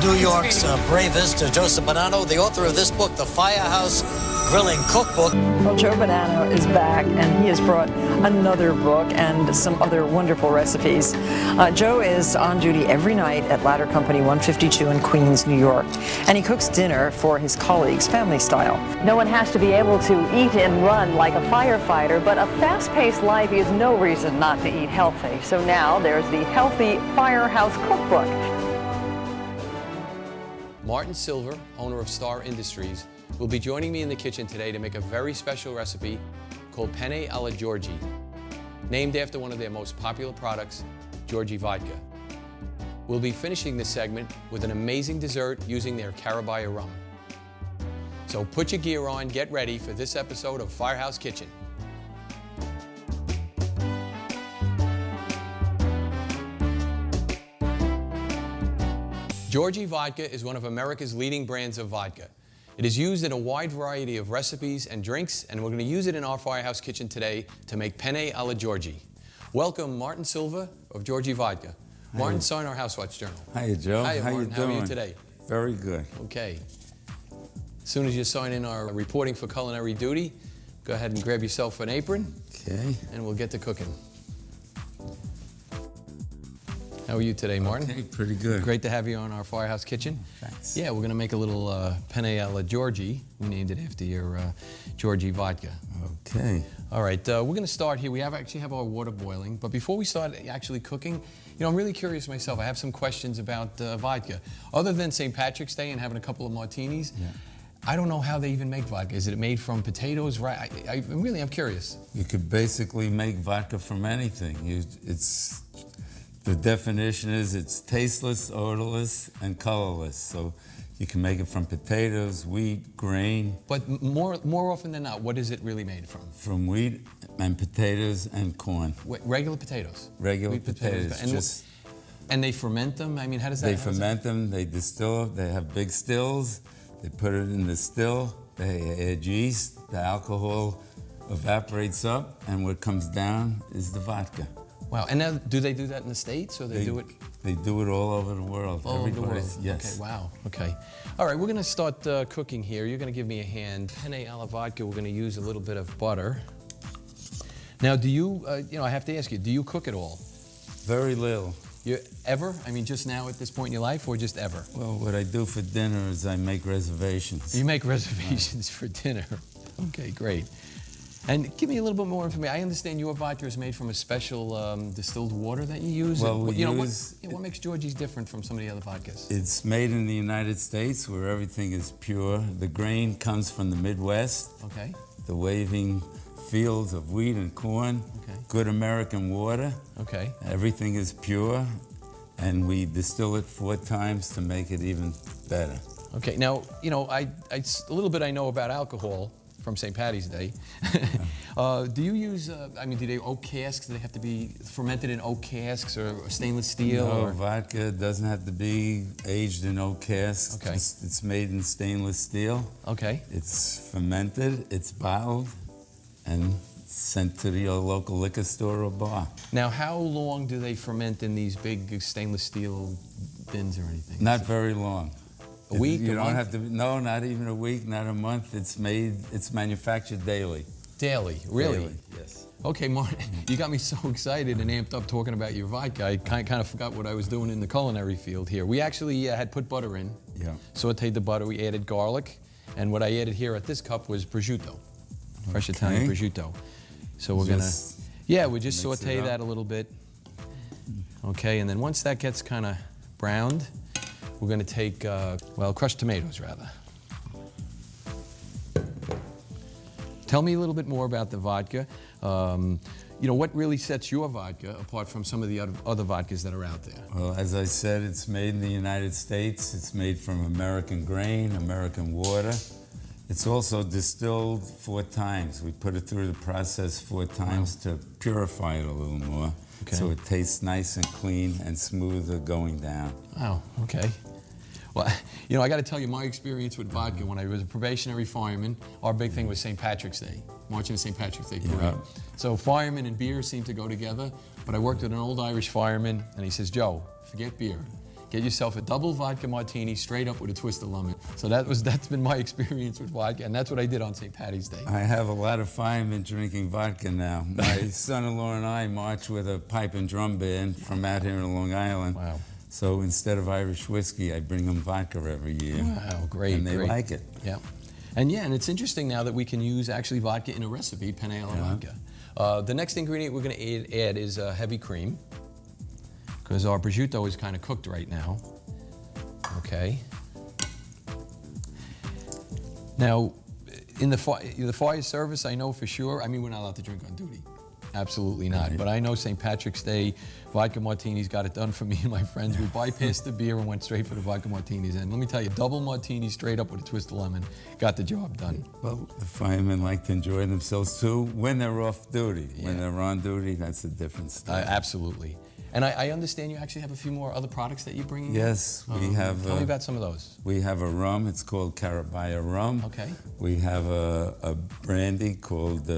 New York's bravest, Joseph Bonanno, the author of this book, The Firehouse Grilling Cookbook. Well, Joe Bonanno is back, and he has brought another book and some other wonderful recipes. Joe is on duty every night at Ladder Company 152 in Queens, New York, and he cooks dinner for his colleagues, family style. No one has to be able to eat and run like a firefighter, but a fast-paced life is no reason not to eat healthy. So now there's the Healthy Firehouse Cookbook. Martin Silver, owner of Star Industries, will be joining me in the kitchen today to make a very special recipe called Penne A La Georgi, named after one of their most popular products, Georgi Vodka. We'll be finishing this segment with an amazing dessert using their Carabaya rum. So put your gear on, get ready for this episode of Firehouse Kitchen. Georgi Vodka is one of America's leading brands of vodka. It is used in a wide variety of recipes and drinks, and we're going to use it in our Firehouse Kitchen today to make Penne A La Georgi. Welcome, Martin Silva of Georgi Vodka. Martin, sign our Housewives Journal. Hiya, Joe. Hiya, How Martin. you doing? How are you today? Very good. Okay. As soon as you sign in our reporting for culinary duty, go ahead and grab yourself an apron. Okay. And we'll get to cooking. How are you today, Martin? Okay, pretty good. Great to have you on our Firehouse Kitchen. Thanks. Yeah, we're going to make a little Penne A La Georgi. We named it after your Georgi Vodka. Okay. All right, we're going to start here. We actually have our water boiling, but before we start actually cooking, I'm really curious myself. I have some questions about vodka. Other than St. Patrick's Day and having a couple of martinis, I don't know how they even make vodka. Is it made from potatoes? Right? I'm curious. You could basically make vodka from anything. The definition is it's tasteless, odorless, and colorless. So you can make it from potatoes, wheat, grain. But more often than not, what is it really made from? From wheat and potatoes and corn. Regular potatoes? Regular Wheat potatoes. And they ferment them? I mean, how does that? They ferment them, they distill them, they have big stills. They put it in the still, they add yeast, the alcohol evaporates up, and what comes down is the vodka. Wow, and now do they do that in the States, or they do it? They do it all over the world. All over the world? Yes. Okay, wow, okay. All right, we're gonna start cooking here. You're gonna give me a hand. Penne A La Vodka, we're gonna use a little bit of butter. Now, do you, I have to ask you, do you cook at all? Very little. You ever? I mean, just now at this point in your life, or just ever? Well, what I do for dinner is I make reservations. You make reservations for dinner. Okay, great. And give me a little bit more information. I understand your vodka is made from a special distilled water that you use. Well, what makes Georgi's different from some of the other vodkas? It's made in the United States where everything is pure. The grain comes from the Midwest. Okay. The waving fields of wheat and corn. Okay. Good American water. Okay. Everything is pure, and we distill it 4 times to make it even better. Okay. Now, a little bit I know about alcohol from St. Patty's Day. Do you use, do they oak casks? Do they have to be fermented in oak casks or stainless steel? No, vodka doesn't have to be aged in oak casks. Okay. It's made in stainless steel. Okay. It's fermented, it's bottled, and sent to your local liquor store or bar. Now, how long do they ferment in these big stainless steel bins or anything? Not very long. A week? You a don't month? have to. No, not even a week, not a month. It's manufactured daily. Daily, really? Daily, yes. Okay, Martin, you got me so excited and amped up talking about your vodka. I kind of forgot what I was doing in the culinary field here. We actually had put butter in, sauteed the butter, we added garlic, and what I added here at this cup was prosciutto, fresh Italian prosciutto. So we're we just saute that a little bit. Okay, and then once that gets kind of browned, we're going to take, crushed tomatoes, rather. Tell me a little bit more about the vodka. What really sets your vodka apart from some of the other vodkas that are out there? Well, as I said, it's made in the United States. It's made from American grain, American water. It's also distilled 4 times. We put it through the process 4 times to purify it a little more. Okay. So it tastes nice and clean and smoother going down. Wow, okay. Well, I got to tell you my experience with vodka. When I was a probationary fireman, our big thing was St. Patrick's Day, marching to St. Patrick's Day parade. Yeah. So firemen and beer seem to go together, but I worked with an old Irish fireman, and he says, Joe, forget beer. Get yourself a double vodka martini straight up with a twist of lemon. So that's been my experience with vodka, and that's what I did on St. Patty's Day. I have a lot of firemen drinking vodka now. My son-in-law and I march with a pipe and drum band from out here in Long Island. Wow. So instead of Irish whiskey, I bring them vodka every year. Wow, great, and they great. like it. Yeah. And it's interesting now that we can use actually vodka in a recipe, Penne A La Vodka. The next ingredient we're going to add is heavy cream, because our prosciutto is kind of cooked right now. Okay. Now, in the fire service, I know for sure, I mean, we're not allowed to drink on duty. Absolutely not. Right. But I know St. Patrick's Day, vodka martinis got it done for me and my friends. We bypassed the beer and went straight for the vodka martinis. And let me tell you, double martini straight up with a twist of lemon got the job done. Well, the firemen like to enjoy themselves too when they're off duty. When they're on duty, that's a different story. Absolutely. And I understand you actually have a few more other products that you're bringing in? Yes, we have. Tell me about some of those. We have a rum. It's called Carabaya rum. Okay. We have a brandy called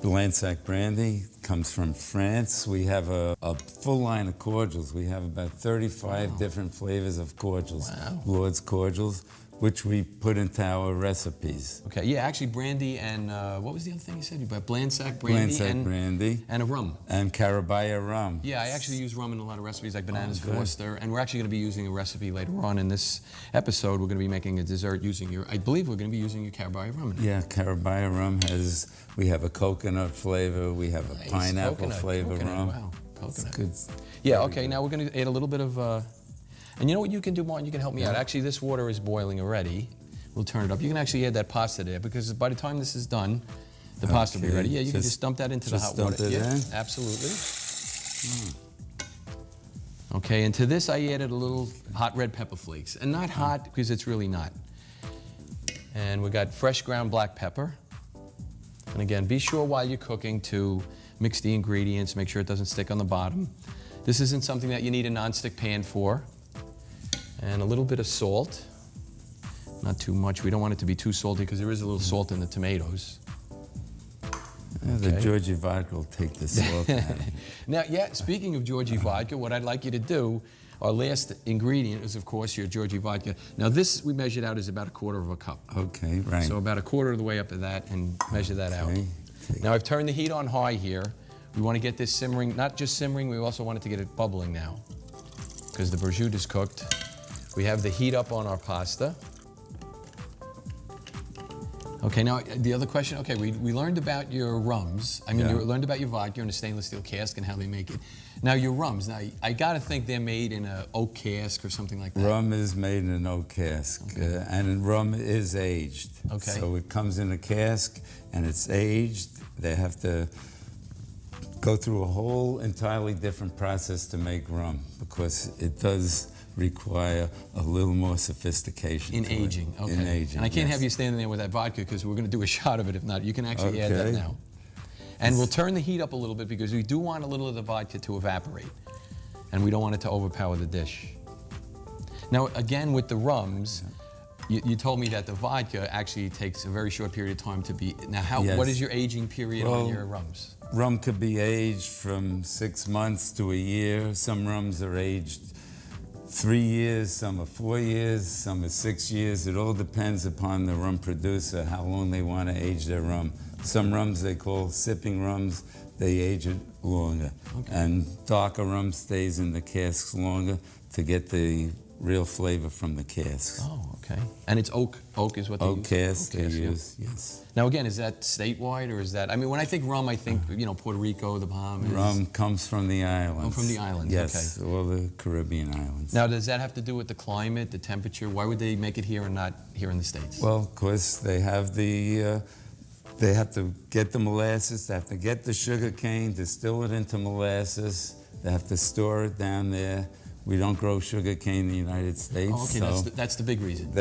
Blansac brandy. Comes from France. We have a full line of cordials. We have about 35 different flavors of cordials. Wow. Lord's cordials, which we put into our recipes. Okay, yeah, actually brandy and what was the other thing you said? You got Blansac brandy, Blansac brandy. And a rum. And Carabaya rum. Yeah, I actually use rum in a lot of recipes like bananas good. Foster, and we're actually going to be using a recipe later on in this episode. We're going to be making a dessert using I believe we're going to be using your Carabaya rum. Yeah, Carabaya rum we have a coconut flavor, we have a pineapple flavor rum. Wow, coconut. It's good. Yeah, okay, now we're going to add a little bit of, and you know what you can do, Martin? You can help me out. Actually, this water is boiling already. We'll turn it up. You can actually add that pasta there, because by the time this is done, the pasta will be ready. Yeah, you can just dump that into the hot water. Dump it in? Absolutely. Okay, and to this I added a little hot red pepper flakes. And not hot, because it's really not. And we got fresh ground black pepper. And again, be sure while you're cooking to mix the ingredients, make sure it doesn't stick on the bottom. This isn't something that you need a nonstick pan for. And a little bit of salt. Not too much. We don't want it to be too salty because there is a little salt in the tomatoes. Yeah, the Georgi Vodka will take the salt out. Now, speaking of Georgi Vodka, what I'd like you to do, our last ingredient is, of course, your Georgi Vodka. Now, this we measured out is about 1/4 cup. Okay, right. So about 1/4 of the way up to that, and measure that out. Now, I've turned the heat on high here. We want to get this simmering, not just simmering, we also want it to get it bubbling now, because the prosciutto is cooked. We have the heat up on our pasta. Okay, now the other question, okay, we learned about your rums. I mean, you learned about your vodka in a stainless steel cask and how they make it. Now your rums, now I gotta think they're made in an oak cask or something like that. Rum is made in an oak cask, and rum is aged. Okay. So it comes in a cask and it's aged. They have to go through a whole entirely different process to make rum, because it does require a little more sophistication in aging. Okay. In aging, and I can't have you standing there with that vodka, because we're going to do a shot of it. If not, you can actually add that now. And we'll turn the heat up a little bit, because we do want a little of the vodka to evaporate, and we don't want it to overpower the dish. Now, again, with the rums, you told me that the vodka actually takes a very short period of time to be. Now, what is your aging period on your rums? Rum could be aged from 6 months to a year. Some rums are aged 3 years, some are 4 years, some are 6 years. It all depends upon the rum producer, how long they want to age their rum. Some rums they call sipping rums, they age it longer. Okay. And darker rum stays in the casks longer to get the real flavor from the casks. Oh, okay. And it's oak. Oak is what they use? Oak casks they use, yes. Now again, is that statewide, or is that, I mean, when I think rum, I think, Puerto Rico, the Bahamas. Rum comes from the islands. Oh, from the islands, yes, okay. All the Caribbean islands. Now, does that have to do with the climate, the temperature? Why would they make it here and not here in the States? Well, of course, they have they have to get the molasses, they have to get the sugar cane, distill it into molasses, they have to store it down there. We don't grow sugar cane in the United States. Oh, okay, so that's the big reason.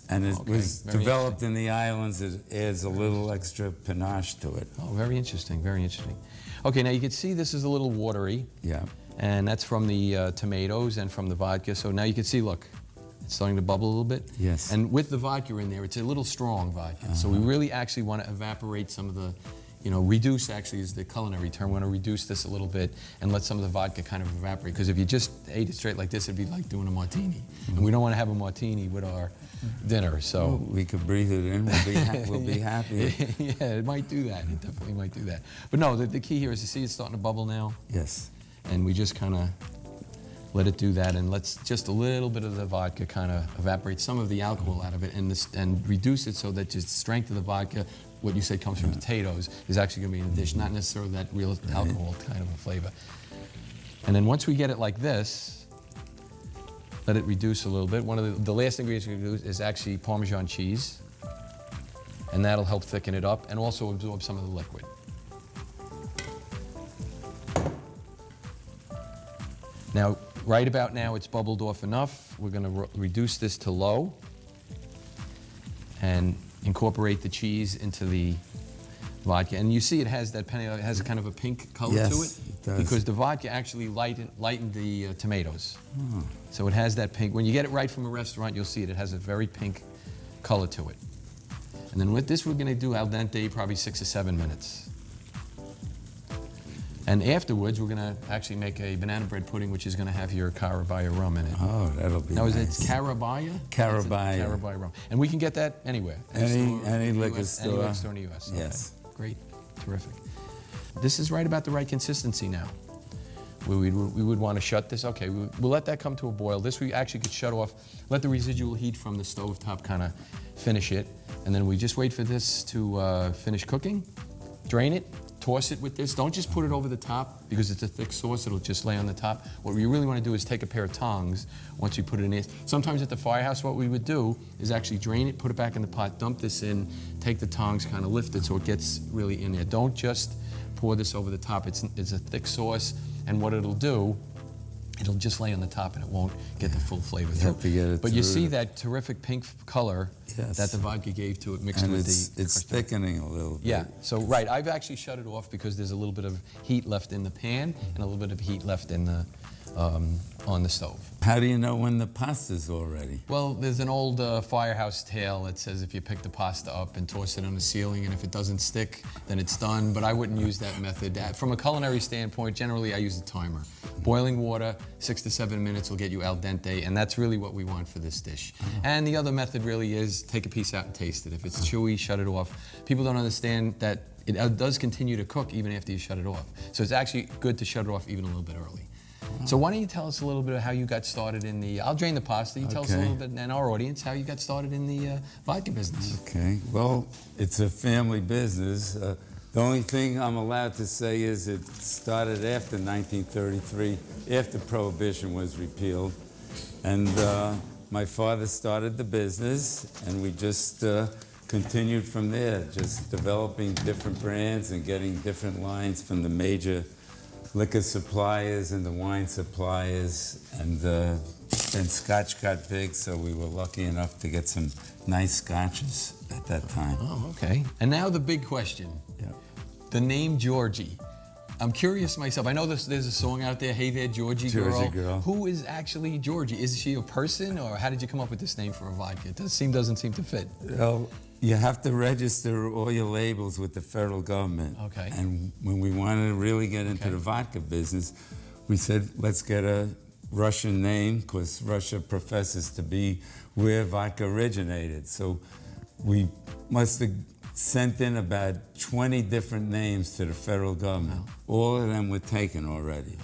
And it was developed in the islands. It adds a little extra panache to it. Oh, very interesting, very interesting. Okay, now you can see this is a little watery. Yeah. And that's from the tomatoes and from the vodka. So now you can see, look, it's starting to bubble a little bit. Yes. And with the vodka in there, it's a little strong vodka. So we really actually want to evaporate some of the reduce actually is the culinary term. We want to reduce this a little bit and let some of the vodka kind of evaporate. Because if you just ate it straight like this, it'd be like doing a martini. And we don't want to have a martini with our dinner, so. Well, we could breathe it in, we'll be happy. Yeah, it might do that. It definitely might do that. But no, the key here is to see it's starting to bubble now. Yes. And we just kind of let it do that, and let's just a little bit of the vodka kind of evaporate some of the alcohol out of it and reduce it so that just the strength of the vodka, what you said comes from potatoes, is actually going to be in the dish, not necessarily that real alcohol kind of a flavor. And then once we get it like this, let it reduce a little bit. One of the last ingredients we do is actually Parmesan cheese, and that'll help thicken it up and also absorb some of the liquid. Now, right about now, it's bubbled off enough. We're going to reduce this to low and incorporate the cheese into the vodka. And you see it has that Penne, it has kind of a pink color to it. It does. Because the vodka actually lightened the tomatoes. So it has that pink. When you get it right from a restaurant, you'll see it. It has a very pink color to it. And then with this, we're going to do al dente, probably 6 or 7 minutes. And afterwards, we're going to actually make a banana bread pudding, which is going to have your Carabaya rum in it. Oh, that'll be Now, nice. is it Carabaya? Carabaya. Carabaya rum. And we can get that anywhere. Any liquor Any store. liquor store in the U.S. Okay. Yes. Great. Terrific. This is right about the right consistency now. We would want to shut this. Okay, we'll let that come to a boil. This we actually could shut off, let the residual heat from the stovetop kind of finish it. And then we just wait for this to finish cooking, drain it, toss it with this. Don't just put it over the top because it's a thick sauce. It'll just lay on the top. What we really want to do is take a pair of tongs once we put it in there. Sometimes at the Firehouse, what we would do is actually drain it, put it back in the pot, dump this in, take the tongs, kind of lift it so it gets really in there. Don't just pour this over the top. It's a thick sauce, and what it'll do, it'll just lay on the top and it won't get the full flavor through. have to get it but you through. see that terrific pink color that the vodka gave to it mixed And with it's thickening a little bit. Yeah, so right, I've actually shut it off because there's a little bit of heat left in the pan and a little bit of heat left in the on the stove. How do you know when the pasta's all ready? Well, there's an old Firehouse tale that says if you pick the pasta up and toss it on the ceiling and if it doesn't stick, then it's done, but I wouldn't use that method. From a culinary standpoint, generally I use a timer. Boiling water, 6 to 7 minutes will get you al dente, and that's really what we want for this dish. And the other method really is take a piece out and taste it. If it's chewy, shut it off. People don't understand that it does continue to cook even after you shut it off. So it's actually good to shut it off even a little bit early. So why don't you tell us a little bit of how you got started in the, I'll drain the pasta, you tell us a little bit, and our audience, how you got started in the vodka business. Okay, well, it's a family business. The only thing I'm allowed to say is it started after 1933, after Prohibition was repealed. And my father started the business, and we just continued from there, just developing different brands and getting different lines from the major liquor suppliers and the wine suppliers, and then Scotch got big, so we were lucky enough to get some nice scotches at that time. Oh, okay. And now the big question. Yeah. The name Georgi. I'm curious myself. I know there's a song out there, Hey There, Georgie Girl. Georgie Girl. Who is actually Georgie? Is she a person, or how did you come up with this name for a vodka? It doesn't seem to fit. Well, you have to register all your labels with the federal government. Okay. And when we wanted to really get into the vodka business, we said, let's get a Russian name, because Russia professes to be where vodka originated. So we must have sent in about 20 different names to the federal government. All of them were taken already.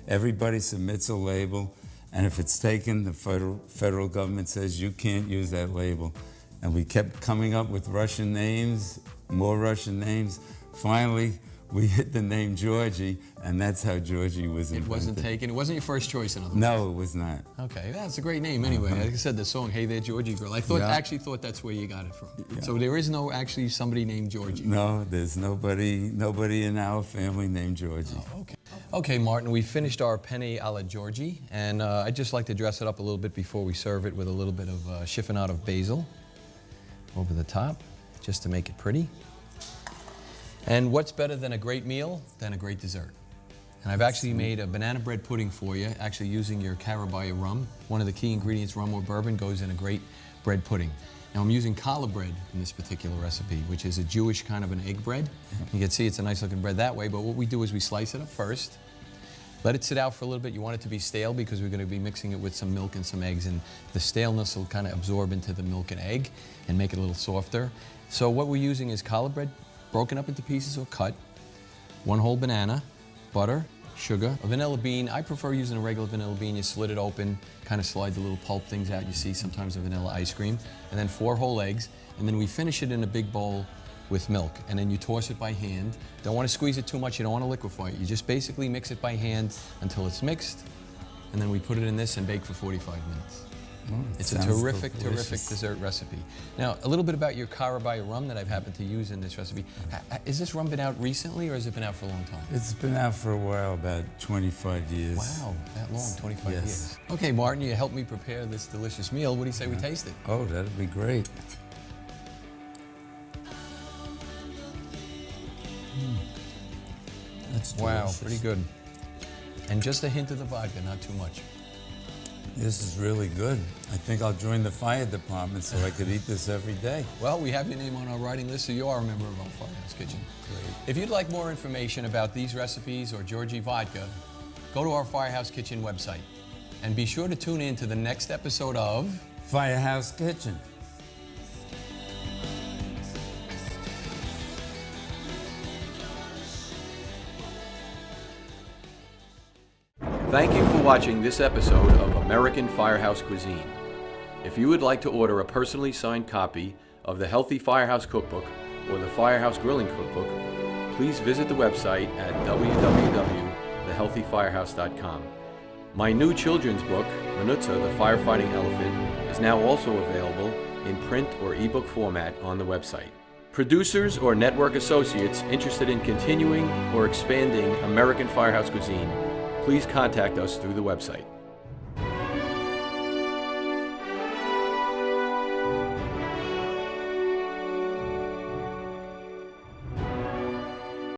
Everybody submits a label, and if it's taken, the federal government says you can't use that label. And we kept coming up with Russian names, more Russian names. Finally, we hit the name Georgi, and that's how Georgi was invented. It wasn't taken. It wasn't your first choice, in other words. No, it was not. Okay, that's a great name anyway. Like I said, the song "Hey There, Georgie Girl." I actually thought that's where you got it from. Yeah. So there is no actually somebody named Georgie. No, there's nobody in our family named Georgi. Oh, okay. Okay, Martin, we finished our Penne A La Georgi, and I'd just like to dress it up a little bit before we serve it with a little bit of chiffonade of basil over the top, just to make it pretty. And what's better than a great meal than a great dessert? And I've actually made a banana bread pudding for you, actually using your Carabaya rum. One of the key ingredients, rum or bourbon, goes in a great bread pudding. Now I'm using challah bread in this particular recipe, which is a Jewish kind of an egg bread. You can see it's a nice looking bread that way, but what we do is we slice it up first, let it sit out for a little bit. You want it to be stale because we're going to be mixing it with some milk and some eggs, and the staleness will kind of absorb into the milk and egg and make it a little softer. So what we're using is challah bread broken up into pieces or cut, 1 whole banana, butter, sugar, a vanilla bean. I prefer using a regular vanilla bean. You slit it open, kind of slide the little pulp things out. You see sometimes a vanilla ice cream. And then 4 whole eggs. And then we finish it in a big bowl with milk. And then you toss it by hand. Don't want to squeeze it too much. You don't want to liquefy it. You just basically mix it by hand until it's mixed. And then we put it in this and bake for 45 minutes. It's a terrific, terrific dessert recipe. Now, a little bit about your Carabao rum that I've happened to use in this recipe. Is this rum been out recently, or has it been out for a long time? It's been out for a while, about 25 years. Wow, that long, 25 years. Okay, Martin, you helped me prepare this delicious meal. What do you say we taste it? Oh, that'd be great. That's delicious. Wow, pretty good. And just a hint of the vodka, not too much. This is really good. I think I'll join the fire department so I could eat this every day. Well, we have your name on our writing list, so you are a member of our Firehouse Kitchen. Great. If you'd like more information about these recipes or Georgi Vodka, go to our Firehouse Kitchen website. And be sure to tune in to the next episode of Firehouse Kitchen. Thank you for watching this episode of American Firehouse Cuisine. If you would like to order a personally signed copy of the Healthy Firehouse Cookbook or the Firehouse Grilling Cookbook, please visit the website at www.thehealthyfirehouse.com. My new children's book, Manutza, the Firefighting Elephant, is now also available in print or ebook format on the website. Producers or network associates interested in continuing or expanding American Firehouse Cuisine, please contact us through the website.